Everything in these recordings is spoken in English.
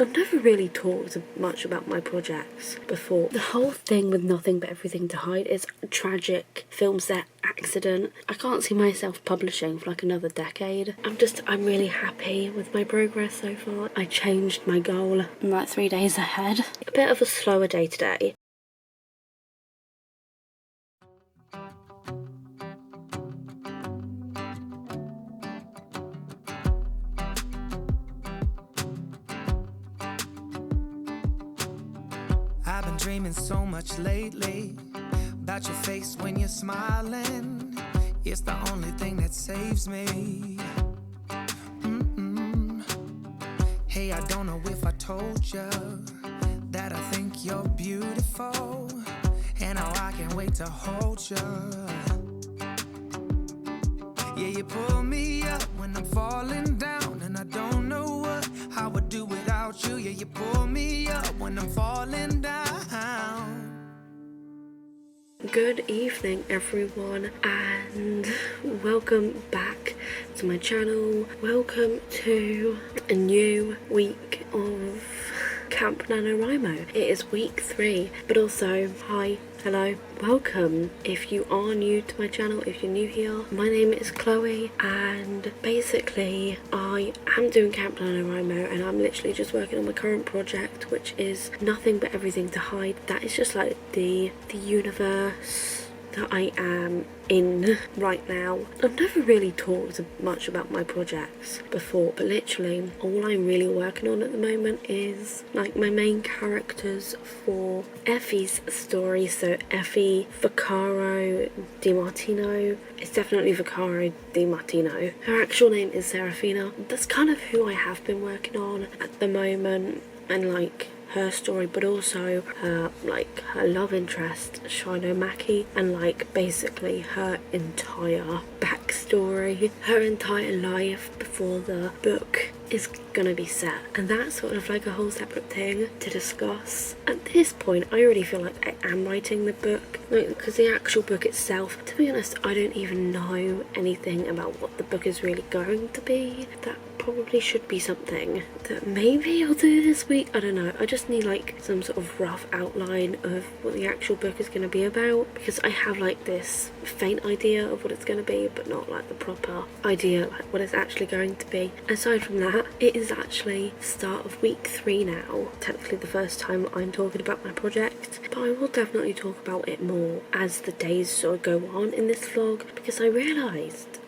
I've never really talked much about my projects before. The whole thing with Nothing But Everything to Hide is a tragic film set accident. I can't see myself publishing for like another decade. I'm really happy with my progress so far. I changed my goal. I'm like 3 days ahead. A bit of a slower day today. I've been dreaming so much lately about your face when you're smiling. It's the only thing that saves me. Hey, I don't know if I told you that I think you're beautiful, and how I can't wait to hold you. Yeah, you pull me up when I'm falling down, and I don't know what I would do without you. Yeah, you pull me up when I'm falling down. Good evening everyone, and welcome back to my channel. Welcome to a new week of Camp NaNoWriMo. It is week 3, but also hi, hello, welcome. If you are new to my channel, if you're new here, my name is Chloe, and basically I am doing Camp NaNoWriMo, and I'm literally just working on my current project, which is Nothing But Everything to Hide. That is just like the universe that I am in right now. I've never really talked much about my projects before, but literally all I'm really working on at the moment is like my main characters for Effie's story. So Effie Vaccaro Di Martino. It's definitely Vaccaro Di Martino. Her actual name is Serafina. That's kind of who I have been working on at the moment, and like her story, but also her love interest Shino Maki, and like basically her entire backstory, her entire life before the book is gonna be set. And that's sort of like a whole separate thing to discuss. At this point I already feel like I am writing the book, because the actual book itself, to be honest, I don't even know anything about what the book is really going to be. That probably should be something that maybe I'll do this week. I don't know. I just need like some sort of rough outline of what the actual book is going to be about, because I have like this faint idea of what it's going to be, but not like the proper idea like what it's actually going to be. Aside from that, it is actually start of week 3 now, technically the first time I'm talking about my project, but I will definitely talk about it more as the days sort of go on in this vlog, because I realised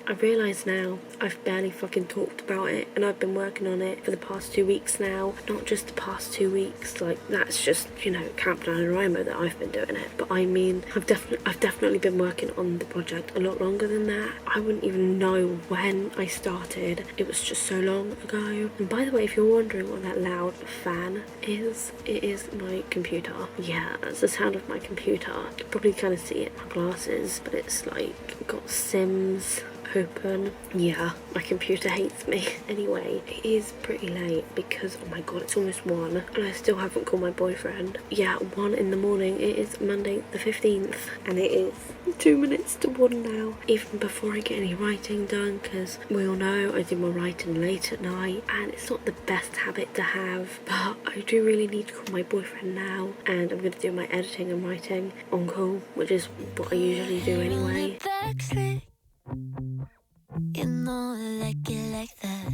now I've barely fucking talked about it, and I've been working on it for the past 2 weeks now. Not just the past 2 weeks, like that's just, you know, Camp NaNoWriMo that I've been doing it, but I mean I've definitely been working on the project a lot longer than that. I wouldn't even know when I started. It was just so long ago. And by the way, if you're wondering what that loud fan is, it is my computer. Yeah, that's the sound of my computer. You can probably kind of see it in my glasses, but it's like got Sims open. Yeah, my computer hates me. Anyway, it is pretty late because, oh my god, it's almost 1 and I still haven't called my boyfriend. Yeah, 1 in the morning. It is Monday the 15th and it is 2 minutes to 1 now, even before I get any writing done, because we all know I do my writing late at night and it's not the best habit to have, but I do really need to call my boyfriend now, and I'm going to do my editing and writing on call, which is what I usually do anyway. You know I like it like that.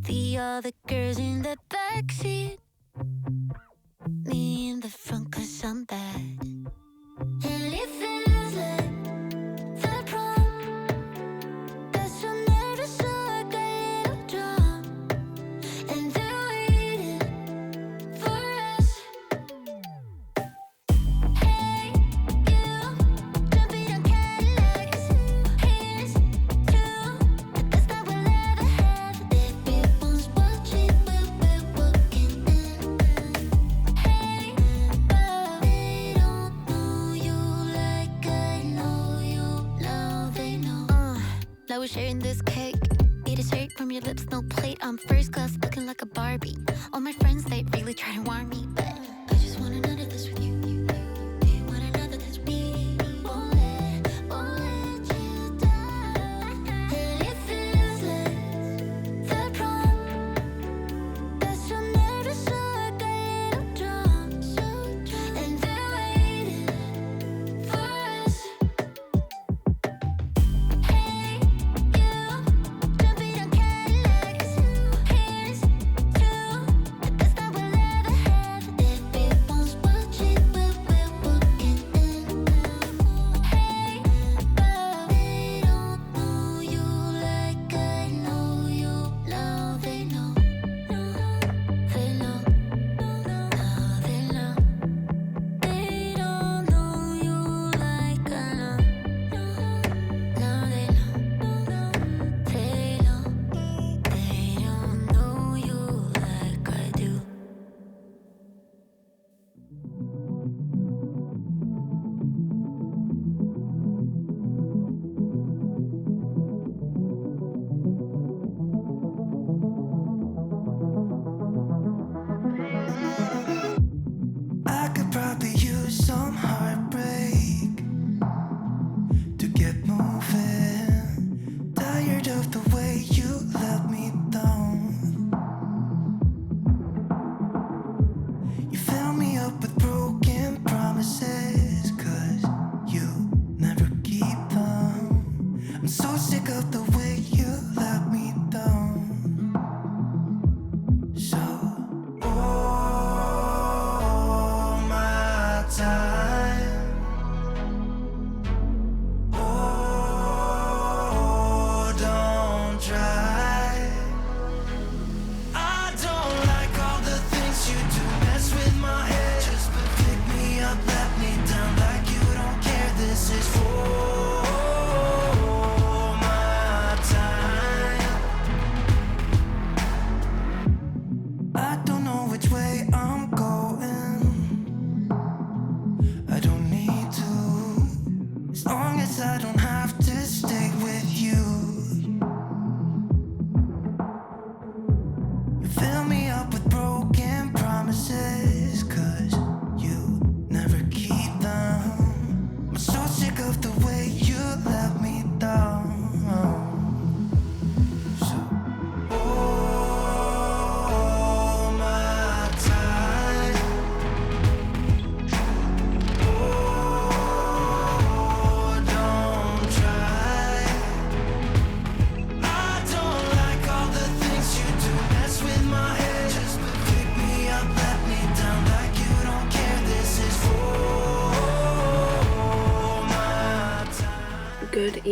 The other girls in the backseat, me in the front 'cause I'm bad. And it feels like the prom. Got so nervous, so I got a little drunk. And they're waiting for us. Hey, you, jumping on Cadillacs. Here's to the best that we'll ever have. Everyone's watching, but we're walking in. Hey, oh, they don't know you like I know you. Now they know. Now we're sharing this cake. Eat a straight from your lips, no plate. I'm first class, looking like a Barbie. All my friends, they really try to warn me, but I just want none of this with you. Do you want another this with me? Won't let you down. And it feels like the prom.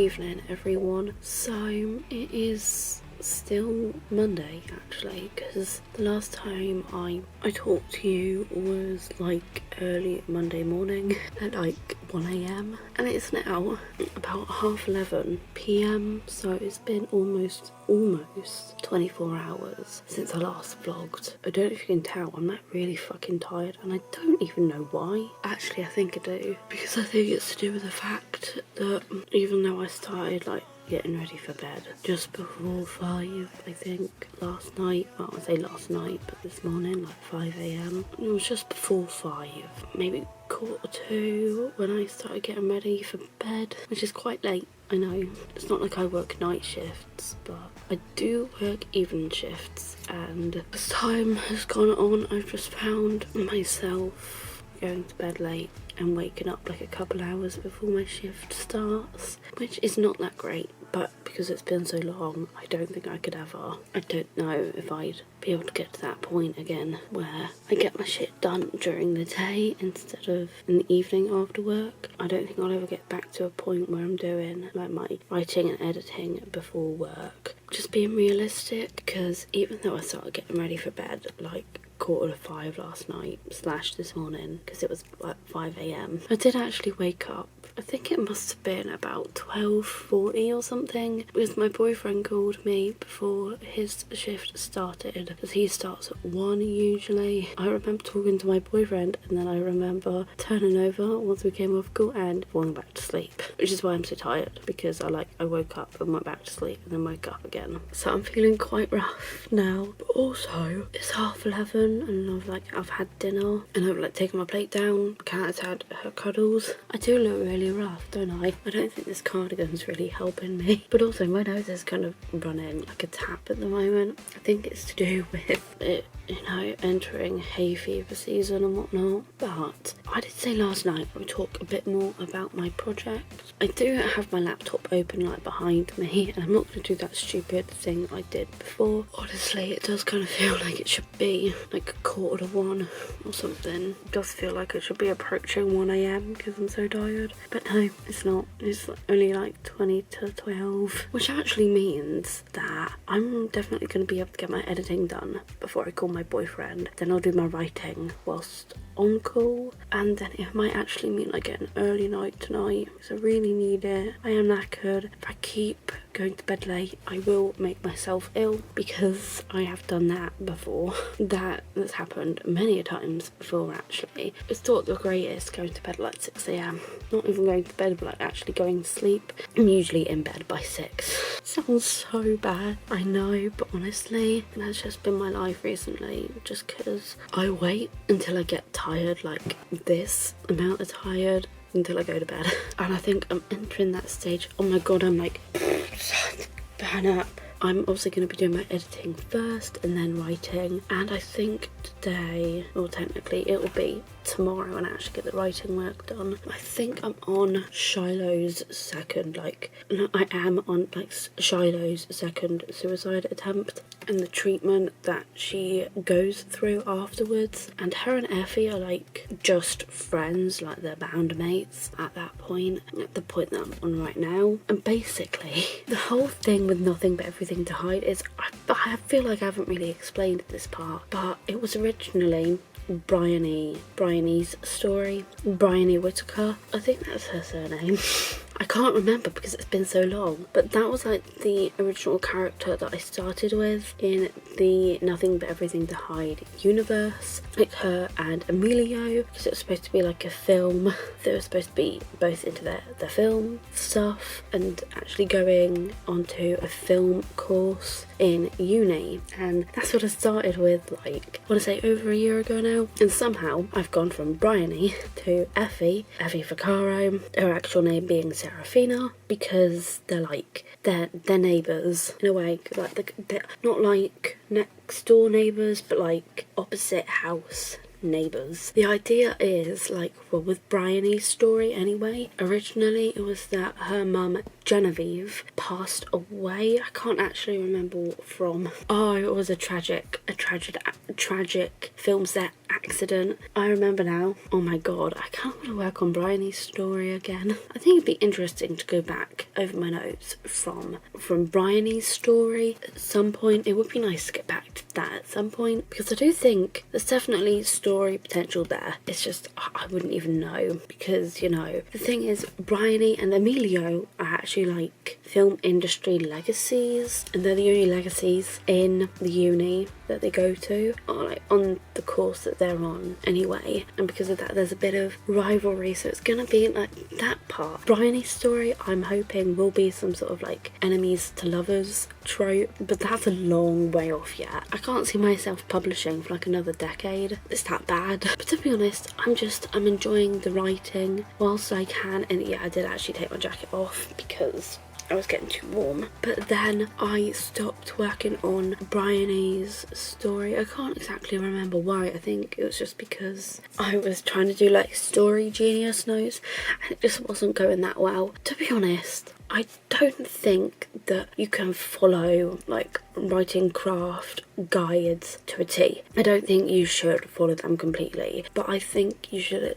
evening, everyone. So it is still Monday actually, because the last time I talked to you was like early Monday morning at like 1 a.m. and it's now about 11:30 p.m. so it's been almost 24 hours since I last vlogged. I don't know if you can tell, I'm like really fucking tired and I don't even know why. Actually I think I do, because I think it's to do with the fact that even though I started like getting ready for bed just before 5, I think, last night, well I say last night but this morning, like 5 a.m. it was just before 5, maybe 1:45 when I started getting ready for bed, which is quite late. I know, it's not like I work night shifts, but I do work evening shifts, and as time has gone on I've just found myself going to bed late and waking up like a couple hours before my shift starts, which is not that great, but because it's been so long I don't think I could ever. I don't know if I'd be able to get to that point again where I get my shit done during the day instead of in the evening after work. I don't think I'll ever get back to a point where I'm doing like my writing and editing before work. Just being realistic, because even though I started getting ready for bed like 4:45 last night / this morning, because it was like 5 a.m. I did actually wake up, I think it must have been about 12:40 or something, because my boyfriend called me before his shift started, because he starts at 1 usually. I remember talking to my boyfriend and then I remember turning over once we came off call and falling back to sleep, which is why I'm so tired, because I woke up and went back to sleep and then woke up again. So I'm feeling quite rough now, but also it's 11:30 and I've had dinner and I've like taken my plate down. Cat has had her cuddles. I do look really rough, don't I? I don't think this cardigan's really helping me, but also my nose is kind of running like a tap at the moment. I think it's to do with it, you know, entering hay fever season and whatnot. But I did say last night I would talk a bit more about my project. I do have my laptop open like behind me, and I'm not going to do that stupid thing I did before. Honestly, it does kind of feel like it should be like 1:45 or something. It does feel like it should be approaching 1 a.m. because I'm so tired. But no, it's not. It's only like 20 to 12, which actually means that I'm definitely going to be able to get my editing done before I call my boyfriend. Then I'll do my writing whilst on call, and then it might actually mean like get an early night tonight because I really need it. I am knackered. If I keep going to bed late I will make myself ill, because I have done that before. That's happened many a times before actually. It's not the greatest going to bed at like 6 a.m. Not even going to bed but like actually going to sleep. I'm usually in bed by 6. Sounds so bad, I know, but honestly that's just been my life recently, just because I wait until I get tired, like this amount of tired, until I go to bed. And I think I'm entering that stage. Oh my god, I'm like burn up. I'm also going to be doing my editing first and then writing, and I think today, or technically it will be tomorrow, and actually get the writing work done. I think I'm on Shiloh's second, I am on Shiloh's second suicide attempt, and the treatment that she goes through afterwards. And her and Effie are like just friends, like they're bandmates at that point, at the point that I'm on right now. And basically the whole thing with Nothing But Everything to Hide is, I feel like I haven't really explained this part, but it was originally Bryony's story. Bryony Whitaker, I think that's her surname. I can't remember because it's been so long, but that was like the original character that I started with in the Nothing But Everything to Hide universe, like her and Emilio, because it was supposed to be like a film. They were supposed to be both into the film stuff and actually going onto a film course in uni, and that's what I started with like, I want to say over a year ago now. And somehow I've gone from Bryony to Effie Vaccaro, her actual name being Serafina, because they're neighbours in a way, like they're not like next door neighbours but like opposite house neighbours. The idea is like, well, with Bryony's story anyway, originally it was that her mum Genevieve passed away. I can't actually remember what from. Oh, it was a tragic film set accident. I remember now, oh my god, I kind of want to work on Bryony's story again. I think it'd be interesting to go back over my notes from Bryony's story at some point. It would be nice to get back to that at some point, because I do think there's definitely story potential there. It's just, I wouldn't even know, because, you know, the thing is, Bryony and Emilio are actually like film industry legacies, and they're the only legacies in the uni that they go to, or like on the course that they're on anyway, and because of that there's a bit of rivalry, so it's gonna be like that part. Bryony's story, I'm hoping, will be some sort of like enemies to lovers trope, but that's a long way off yet. I can't see myself publishing for like another decade. It's that bad. But to be honest, I'm enjoying the writing whilst I can, and yeah, I did actually take my jacket off because I was getting too warm. But then I stopped working on Bryony's story. I can't exactly remember why. I think it was just because I was trying to do like story genius notes and it just wasn't going that well. To be honest, I don't think that you can follow like writing craft guides to a T. I don't think you should follow them completely, but I think you should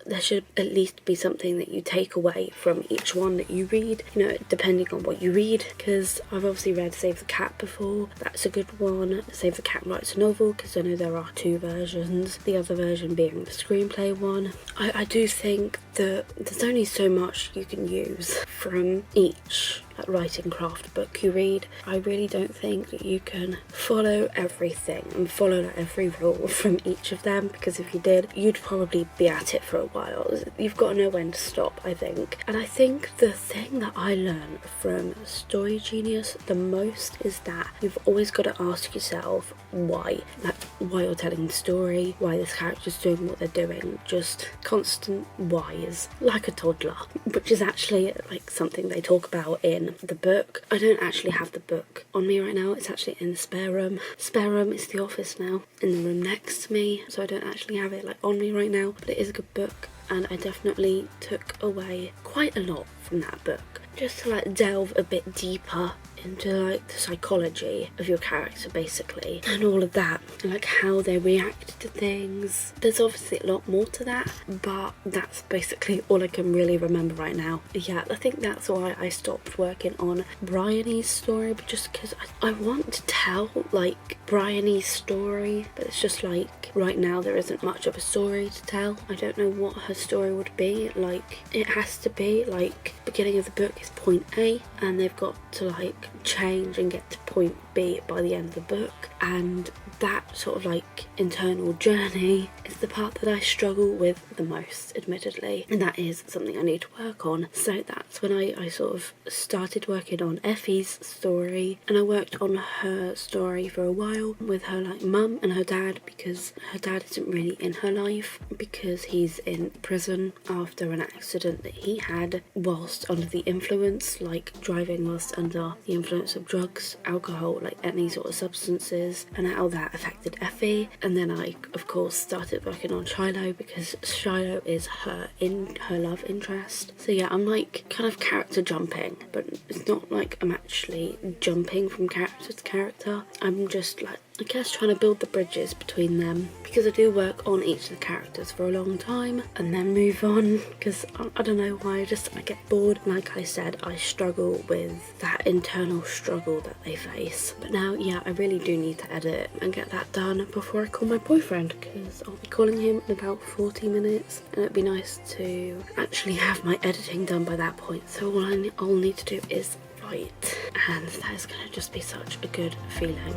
there should at least be something that you take away from each one that you read, you know, depending on what you read, because I've obviously read Save the Cat before. That's a good one. Save the Cat Writes a Novel, because I know there are 2 versions, the other version being the screenplay one. I do think that there's only so much you can use from each writing craft book you read. I really don't think that you can follow everything and follow every rule from each of them, because if you did, you'd probably be at it for a while. You've got to know when to stop, I think. And I think the thing that I learned from Story Genius the most is that you've always got to ask yourself why. Like, why you're telling the story, why this character's doing what they're doing. Just constant whys, like a toddler, which is actually like something they talk about in the book. I don't actually have the book on me right now. It's actually in the spare room. Spare room is the office now, in the room next to me, so I don't actually have it like on me right now, but it is a good book, and I definitely took away quite a lot from that book, just to like delve a bit deeper into like the psychology of your character basically, and all of that, and like how they react to things. There's obviously a lot more to that, but that's basically all I can really remember right now. Yeah, I think that's why I stopped working on Bryony's story, but just because I want to tell like Bryony's story, but it's just like right now there isn't much of a story to tell. I don't know what her story would be. Like, it has to be like beginning of the book is point A, and they've got to like change and get to point B by the end of the book, and that sort of like internal journey is the part that I struggle with the most, admittedly, and that is something I need to work on. So that's when I sort of started working on Effie's story, and I worked on her story for a while with her like mum and her dad, because her dad isn't really in her life because he's in prison after an accident that he had whilst under the influence, like driving whilst under the influence of drugs, alcohol, like any sort of substances, and how that affected Effie. And then I of course started working on Shiloh, because Shiloh is her love interest. So yeah, I'm like kind of character jumping, but it's not like I'm actually jumping from character to character. I'm just like, I guess, trying to build the bridges between them, because I do work on each of the characters for a long time and then move on, because I don't know why, I get bored. Like I said, I struggle with that internal struggle that they face. But now, yeah, I really do need to edit and get that done before I call my boyfriend, because I'll be calling him in about 40 minutes, and it'd be nice to actually have my editing done by that point. So all I'll need to do is write, and that is going to just be such a good feeling.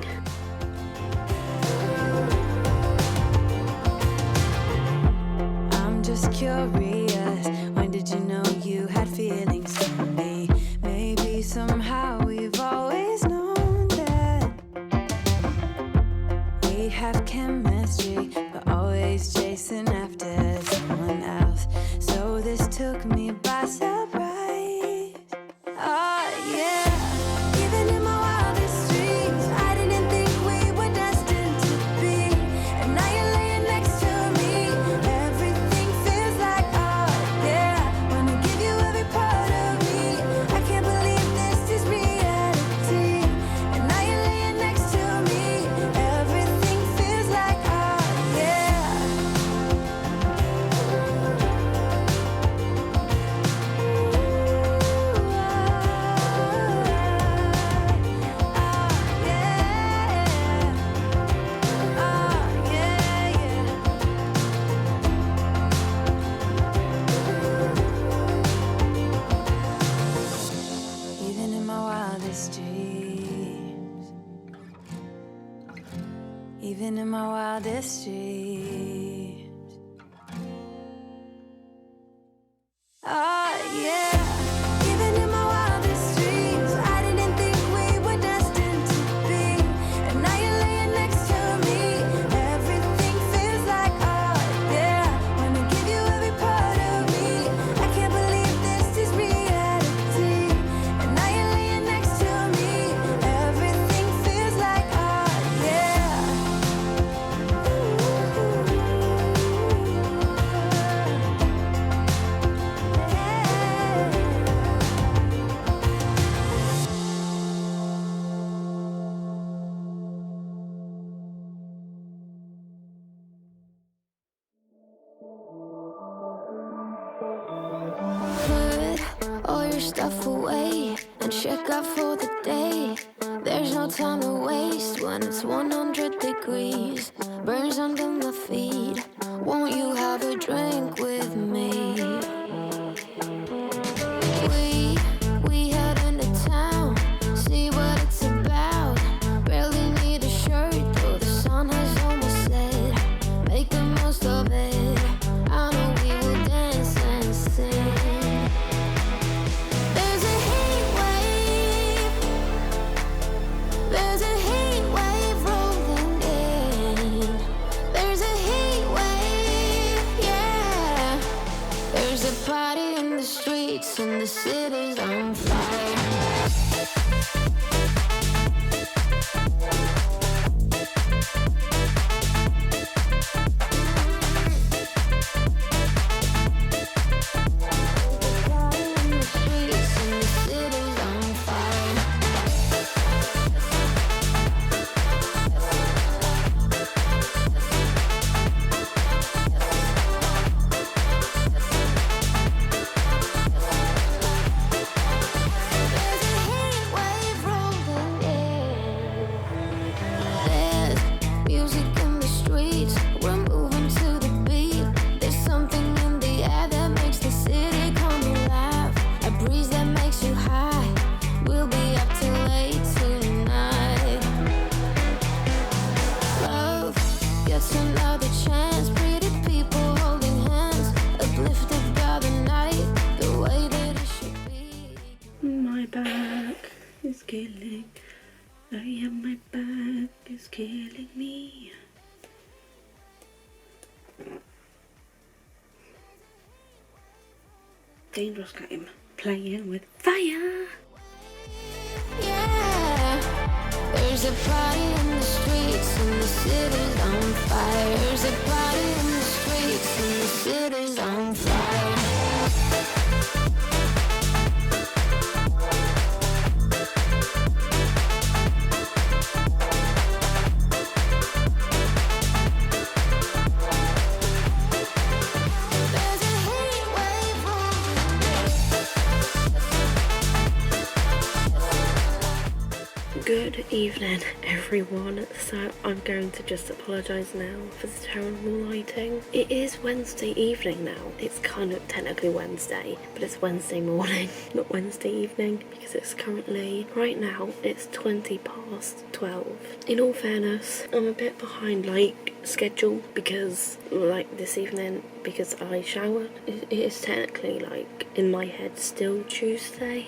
Just curious, when did you know you had feelings for me? Maybe somehow we've always known that we have chemistry, but always chasing after someone else. So this took me by surprise. Oh yeah, even in my wildest dreams, I didn't think we were destined to be. And now you're laying next to me. Everything feels like even in my wildest dreams. Oh yeah, even in my wildest dreams, I didn't think we were destined to be. And now you're laying next to me. Everything feels like, oh yeah, wanna give you every part of me. I can't believe this is reality. And now you're laying next to me. Everything feels like, oh yeah. Put all your stuff away and check out for the day. There's no time to waste when it's 100 degrees. Burns under my feet. Won't you have a drink with me? We head into town, see what it's about. Barely need a shirt though the sun has almost set. Make the most of it. I know we will dance and sing. There's a heat wave. There's a heat wave rolling in. There's a heat wave, yeah. There's a party in the streets and the city's on fire. My back is killing. My back is killing me. Dangerous game. Playing with fire. Yeah, there's a party in the streets and the city's on fire. There's a party in the streets and the city's on fire. There's a heat wave rolling. Good evening, everyone. So I'm going to just apologise now for the terrible lighting. It is Wednesday evening now. It's kind of technically Wednesday, but it's Wednesday morning, not Wednesday evening, because it's currently, right now, it's 20 past 12. In all fairness, I'm a bit behind, like, schedule, because, like, this evening, because I showered, it is technically, like, in my head still Tuesday,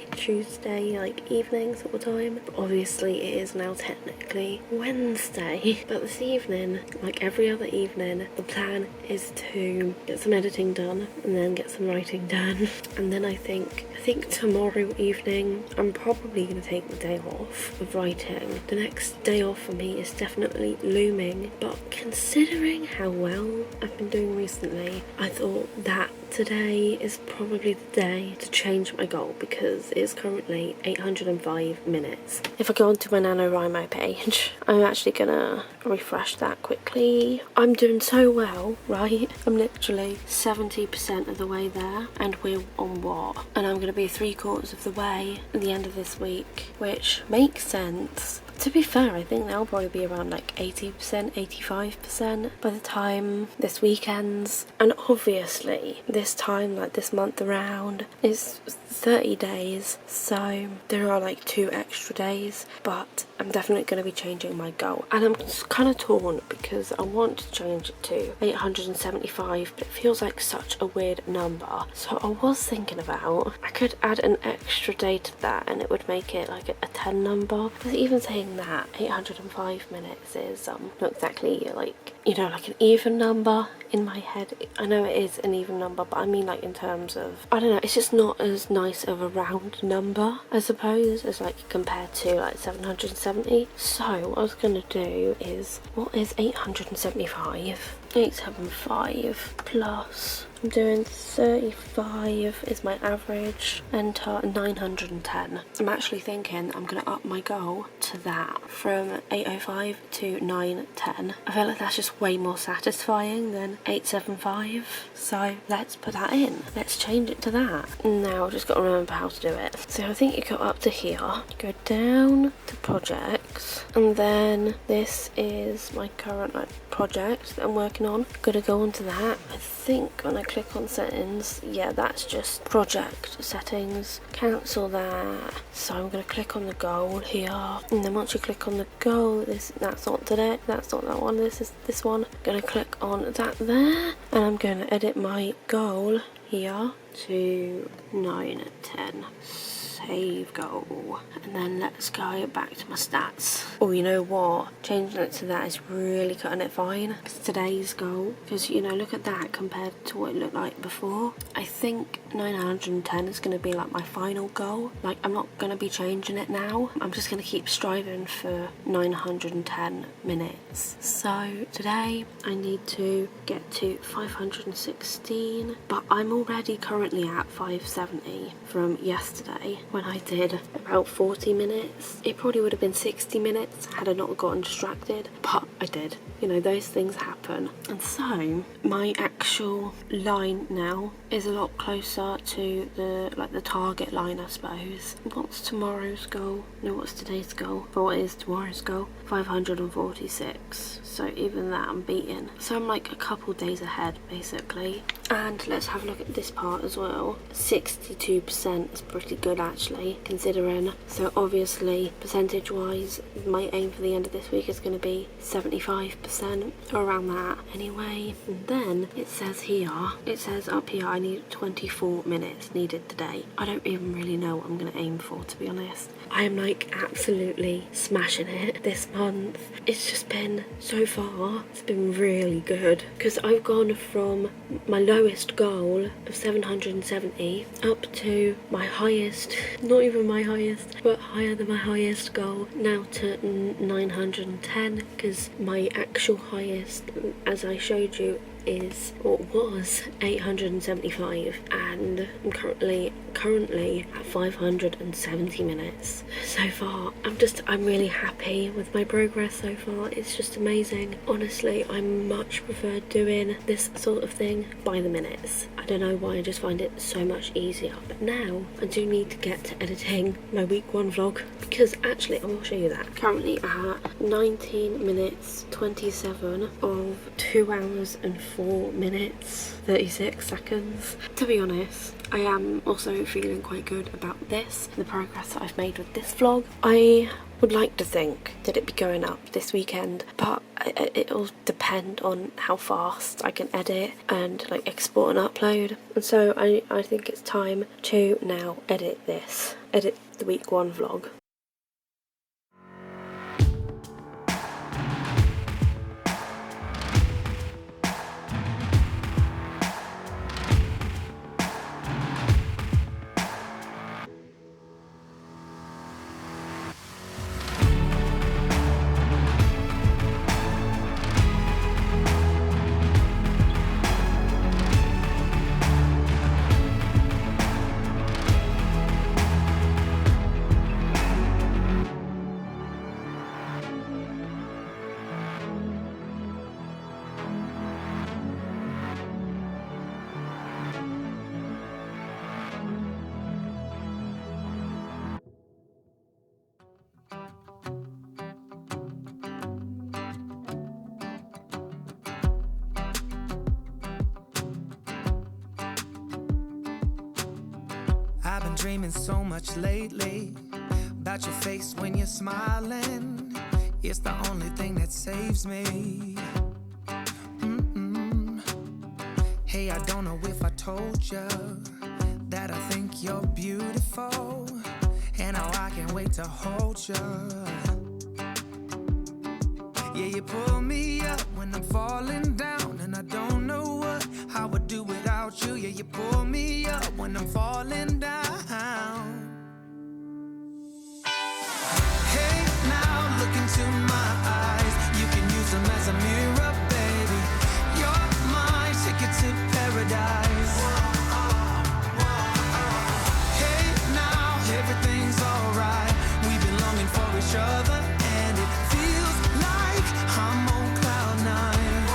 like, evening sort of time. But obviously it is now technically Wednesday. But this evening, like every other evening, the plan is to get some editing done and then get some writing done. And then I think tomorrow evening I'm probably going to take the day off of writing. The next day off for me is definitely looming, but considering how well I've been doing recently, I thought that today is probably the day to change my goal, because it's currently 805 minutes. If I go onto my NaNoWriMo page, I'm actually gonna refresh that quickly. I'm doing so well, right? I'm literally 70% of the way there, and we're on what? And I'm gonna be 3/4 of the way at the end of this week, which makes sense. to be fair, I think they'll probably be around like 80%, 85% by the time this weekend's. And obviously this time, like this month around, is 30 days, so there are like 2 extra days, but I'm definitely going to be changing my goal. And I'm kind of torn because I want to change it to 875, but it feels like such a weird number. So I was thinking about, I could add an extra day to that and it would make it like a 10 number. Because even saying that 805 minutes is not exactly like, you know, like an even number in my head. I know it is an even number, but I mean like in terms of, I don't know, it's just not as nice of a round number, I suppose, as like compared to like 770. So what I was gonna do is, what is 875? 875 plus, I'm doing 35 is my average, enter 910. I'm actually thinking I'm going to up my goal to that, from 805 to 910. I feel like that's just way more satisfying than 875, so let's put that in. Let's change it to that. Now I've just got to remember how to do it. So I think you go up to here, go down to projects, and then this is my current like project that I'm working on. Gotta go onto that. I think when I click on settings, yeah, that's just project settings. Cancel that. So I'm gonna click on the goal here, and then once you click on the goal, that's not today, that's not that one, this is this one. Gonna click on that there, and I'm gonna edit my goal here to 910. Save goal, and then let's go back to my stats. Oh, you know what, changing it to that is really cutting it fine. It's today's goal, because you know, look at that compared to what it looked like before. I think 910 is going to be like my final goal. Like, I'm not going to be changing it now, I'm just going to keep striving for 910 minutes. So today I need to get to 516, but I'm already currently at 570 from yesterday when I did about 40 minutes. It probably would have been 60 minutes had I not gotten distracted, but I did. You know, those things happen. And so my actual line now is a lot closer to the target line, I suppose. What's tomorrow's goal? No, what's today's goal? But what is tomorrow's goal? 546. So even that I'm beating. So I'm like a couple days ahead basically. And let's have a look at this part as well. 62% is pretty good actually, considering. So obviously, percentage wise, my aim for the end of this week is going to be 75%, or around that anyway. And then it says here, it says up here, I need 24 minutes needed today. I don't even really know what I'm going to aim for, to be honest. I am like absolutely smashing it this month. It's just been, so far, it's been really good, because I've gone from my lowest goal of 770 up to my highest, not even my highest, but higher than my highest goal, now to 910, because my actual highest, as I showed you, is, or was, 875, and I'm currently at 570 minutes so far. I'm really happy with my progress so far. It's just amazing. Honestly, I much prefer doing this sort of thing by the minutes. I don't know why, I just find it so much easier. But now I do need to get to editing my week 1 vlog, because actually I will show you that. Currently at 19 minutes 27 of 2 hours and 4 minutes 36 seconds. To be honest, I am also feeling quite good about this, the progress that I've made with this vlog. I would like to think that it'd be going up this weekend, but it'll depend on how fast I can edit and like export and upload. And so I think it's time to now edit the week 1 vlog. dreaming so much lately about your face when you're smiling. It's the only thing that saves me. Hey, I don't know if I told you that I think you're beautiful, and how I can't wait to hold you. Yeah, you pull me up when I'm falling down, and I don't know how I would do without you. Yeah, you pull me up when I'm falling down. Hey, now look into my eyes. You can use them as a mirror, baby. You're my ticket to paradise. Hey, now everything's alright. We've been longing for each other, and it feels like I'm on cloud nine.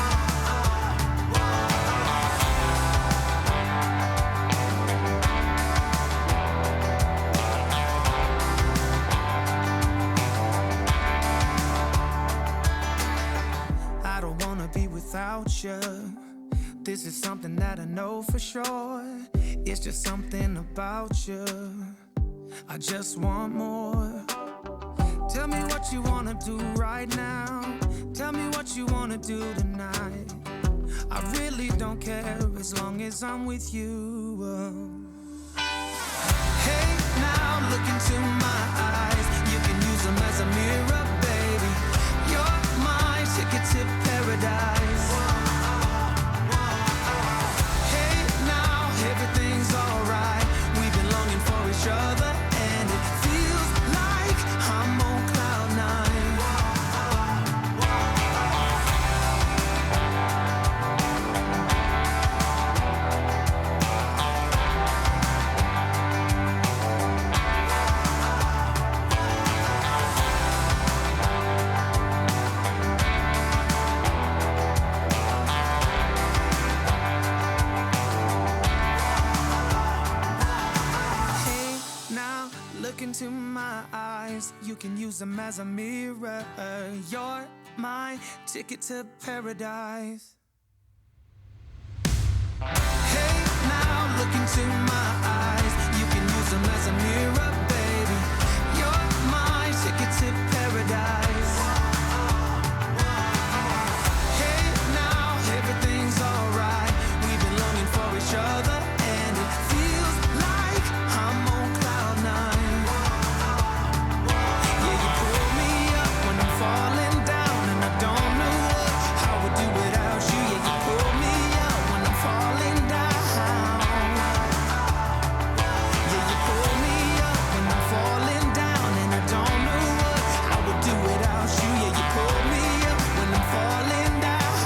I don't wanna be without you. This is something that I know for sure. It's just something about you. I just want more. Tell me what you wanna do right now. Tell me what you wanna do tonight. I really don't care as long as I'm with you. Hey, now look into my eyes. You can use them as a mirror, baby. You're my ticket to paradise. Hey, now everything's alright. We've been longing for each other, and it feels like I'm on cloud nine. Hey, now look into my eyes. You can use them as a mirror. You're my ticket to paradise. Hey, now look into my eyes. You can use them as a mirror, baby. You're my ticket to paradise. Hey, now everything's alright. We've been longing for each other, and it feels like I'm on cloud nine. Yeah, you pull me up when I'm falling down, and I don't know how I would do without you. Yeah, you pull me up when I'm falling down. Yeah, you pull me up when I'm falling down, and I don't know how I would do without you. Yeah, you pull me up when I'm falling down.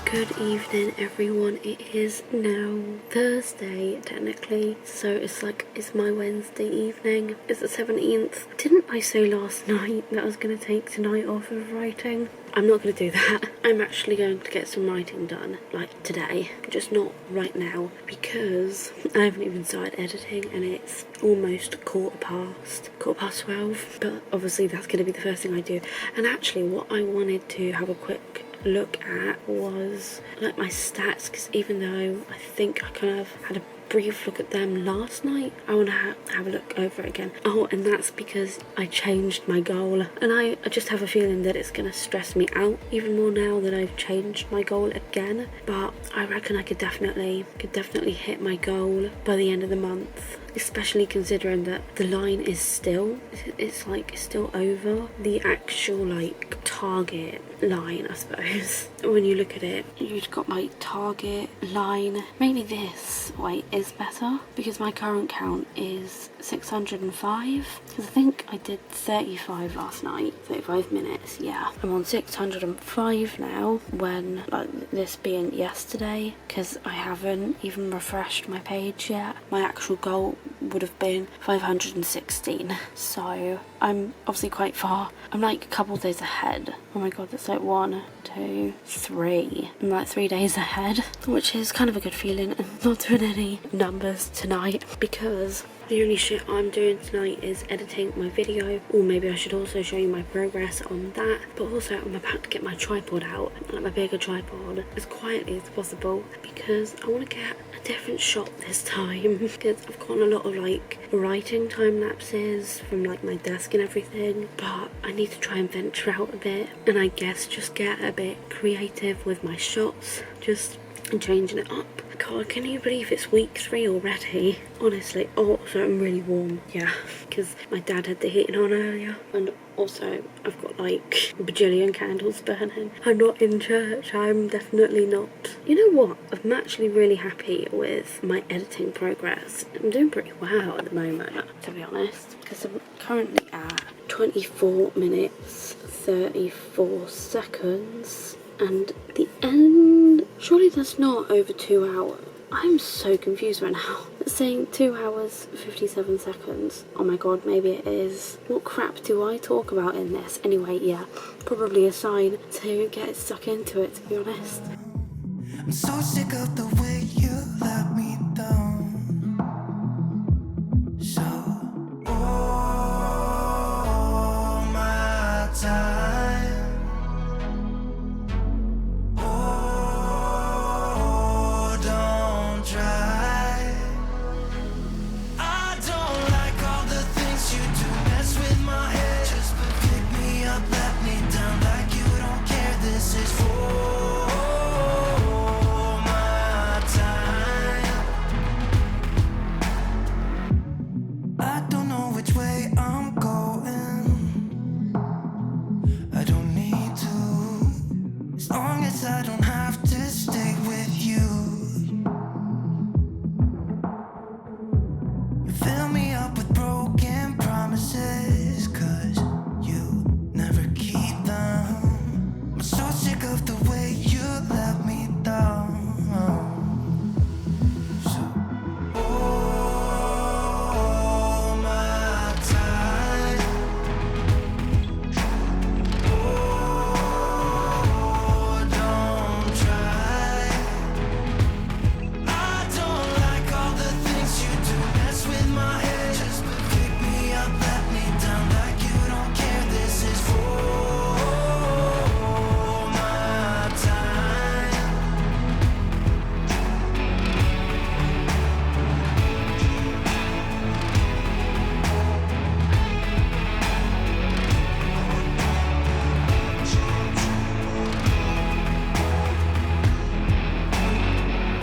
Good evening, everyone. It is now Thursday, technically, so it's my Wednesday evening. It's the 17th. Didn't I say last night that I was going to take tonight off of writing? I'm not going to do that. I'm actually going to get some writing done, like today, just not right now, because I haven't even started editing, and it's almost quarter past 12. But obviously that's going to be the first thing I do. And actually, what I wanted to have a quick look at was like my stats, because even though I think I kind of had a brief look at them last night, I want to have a look over it again. Oh, and that's because I changed my goal, and I just have a feeling that it's going to stress me out even more now that I've changed my goal again. But I reckon I could definitely hit my goal by the end of the month, especially considering that the line is still over the actual like target line, I suppose. When you look at it, you've got my target line. Maybe this way is better, because my current count is 605, because I think I did 35 last night, 35 minutes. Yeah, I'm on 605 now, when like this being yesterday, because I haven't even refreshed my page yet. My actual goal would have been 516, so I'm obviously quite far. I'm like a couple days ahead. Oh my god, that's like 1, 2, 3. I'm like 3 days ahead, which is kind of a good feeling. And not doing any numbers tonight because The only shit I'm doing tonight is editing my video, or maybe I should also show you my progress on that. But also I'm about to get my tripod out, like my bigger tripod, as quietly as possible, because I want to get a different shot this time, because I've gotten a lot of like writing time lapses from like my desk and everything, but I need to try and venture out a bit, and I guess just get a bit creative with my shots, just changing it up. God, can you believe it's week 3 already? Honestly. Oh, so I'm really warm. Yeah, because my dad had the heating on earlier. And also, I've got like a bajillion candles burning. I'm not in church. I'm definitely not. You know what? I'm actually really happy with my editing progress. I'm doing pretty well at the moment, to be honest. Because I'm currently at 24 minutes, 34 seconds. And the end, surely that's not over 2 hours. I'm so confused right now. It's saying 2 hours, 57 seconds. Oh my god, maybe it is. What crap do I talk about in this? Anyway, yeah, probably a sign to get stuck into it, to be honest. I'm so sick of the way you let me down. So, all my time. Oh, don't try. I don't like all the things you do. Mess with my head. Just pick me up, let me down like you don't care. This is for my time. I don't know which way I'm going. I don't need to, as long as I don't have to stay with you. You fill me up with broken promises, 'cause you never keep them. I'm so sick of the way you let me down. So, all my time. Oh, don't try. I don't like all the things you do. Mess with my head. Just pick me up, let me down like you don't care. This is for my time.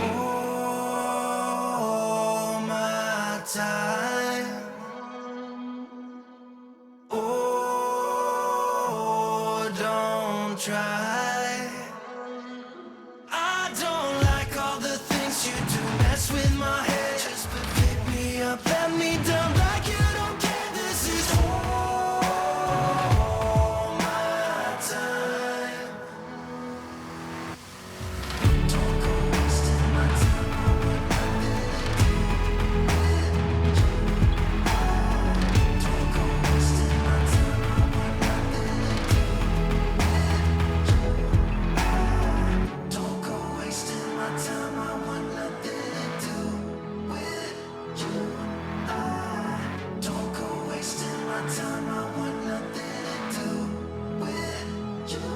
All my time. Oh, don't try. I don't like all the things you do. Mess with my head. Just pick me up, let me down like you don't care. This is all my time. Don't go wasting my time. I want nothing to do with you. Don't go wasting my time. I want nothing to do with you. Don't go wasting my time. I want nothing to do with you. Don't go wasting my time. I want nothing to do with you.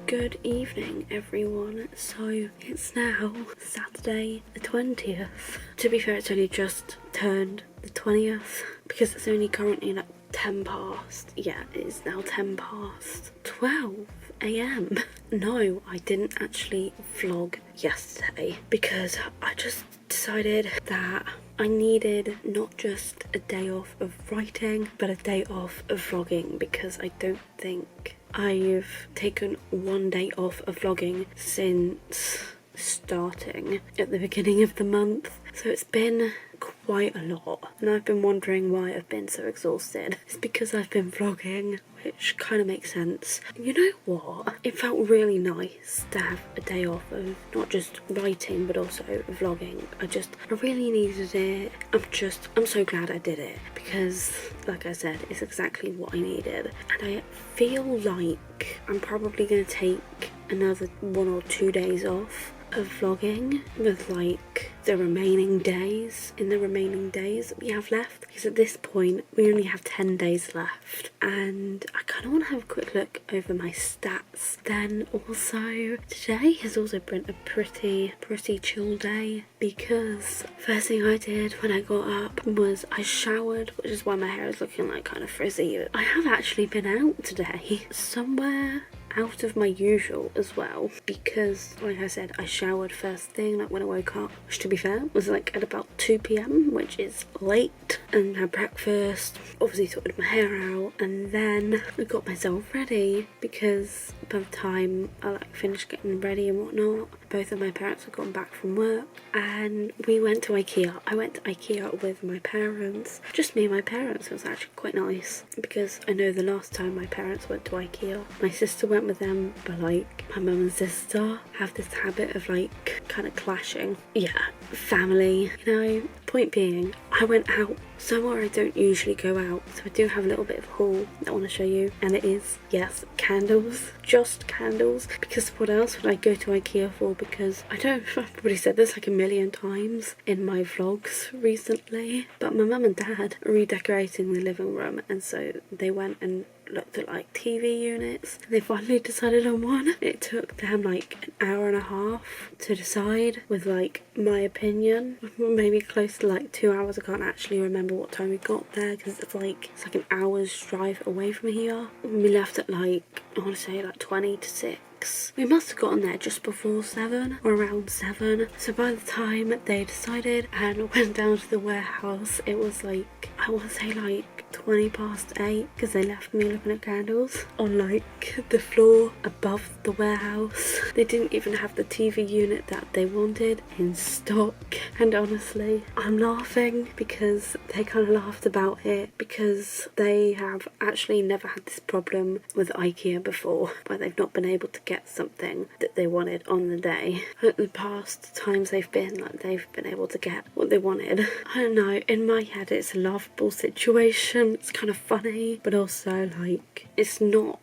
Good evening, everyone. So it's now Saturday the 20th. To be fair, it's only just turned the 20th because it's only currently like 10 past. Yeah, it is now 10 past 12 a.m. No, I didn't actually vlog yesterday because I just decided that I needed not just a day off of writing, but a day off of vlogging, because I don't think I've taken one day off of vlogging since starting at the beginning of the month. So it's been quite a lot, and I've been wondering why I've been so exhausted. It's because I've been vlogging, which kind of makes sense. You know what? It felt really nice to have a day off of not just writing but also vlogging. I really needed it. I'm so glad I did it, because like I said, it's exactly what I needed. And I feel like I'm probably going to take another 1 or 2 days off of vlogging with like the remaining days that we have left, because at this point we only have 10 days left, and I kind of want to have a quick look over my stats. Then also today has also been a pretty chill day, because first thing I did when I got up was I showered, which is why my hair is looking like kind of frizzy. I have actually been out today, somewhere out of my usual as well, because like I said, I showered first thing, like when I woke up, which to be fair was like at about 2 p.m, which is late, and had breakfast, obviously sorted my hair out, and then I got myself ready, because by the time I like finished getting ready and whatnot, both of my parents had gone back from work, and we went to ikea. I went to ikea with my parents, just me and my parents. It was actually quite nice, because I know the last time my parents went to ikea, my sister went with them, but like my mum and sister have this habit of like kind of clashing. Yeah, family, you know. Point being, I went out somewhere I don't usually go out, so I do have a little bit of a haul that I want to show you, and it is, yes, candles, just candles, because what else would I go to ikea for? Because I've probably said this like a million times in my vlogs recently, but my mum and dad are redecorating the living room, and so they went and looked at like TV units, and they finally decided on one. It took them like an hour and a half to decide, with like my opinion maybe close to like 2 hours. I can't actually remember what time we got there, because it's like an hour's drive away from here. We left at like, I want to say like 20 to 6. We must have gotten there just before 7 or around 7. So by the time they decided and went down to the warehouse, it was like, I want to say like 20 past 8, because they left me looking at candles on like the floor above the warehouse. They didn't even have the TV unit that they wanted in stock, and honestly I'm laughing because they kind of laughed about it, because they have actually never had this problem with ikea before, where they've not been able to get something that they wanted on the day. At the past times they've been able to get what they wanted. I don't know, in my head it's a laughable situation. It's kind of funny, but also like it's not